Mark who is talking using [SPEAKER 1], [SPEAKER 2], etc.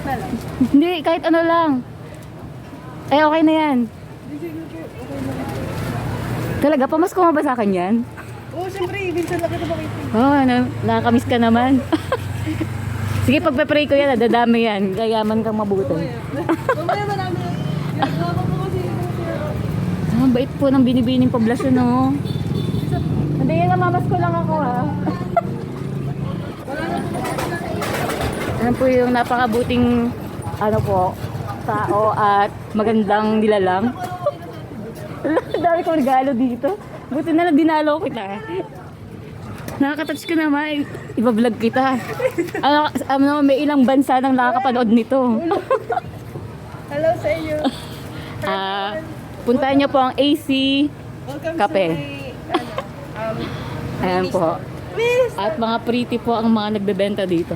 [SPEAKER 1] na lang.
[SPEAKER 2] Hindi, kahit ano lang. Eh, okay na yan.
[SPEAKER 1] Hindi, sige po. Okay na lang.
[SPEAKER 2] Talaga, pamasko mo ba sa akin yan?
[SPEAKER 1] Oo, syempre. Minsan lang kita makita.
[SPEAKER 2] Oh, nakakamiss ka naman. Sige, pagpe-pray ko yan, dadami yan. Kayaman kang mabuti.
[SPEAKER 1] Mamaya marami na. Ginagawa ko po kasi yung
[SPEAKER 2] Ah, bait po ng binibining poblasyon, no? Hindi, yan, namamas ko lang ako, ha? Ano po yung napakabuting, ano po, tao at magandang nilalang. Dami kong regalo dito. Buti na lang dinalo kita. Nakaka-touch ka naman. Iba-vlog kita. Ano, may ilang bansa nang nakakapanood nito.
[SPEAKER 1] hello sa iyo.
[SPEAKER 2] Puntahan niyo po ang AC
[SPEAKER 1] Welcome
[SPEAKER 2] Kape.
[SPEAKER 1] to my,
[SPEAKER 2] Ayan po.
[SPEAKER 1] Miss!
[SPEAKER 2] At mga pretty po ang mga nagbebenta dito.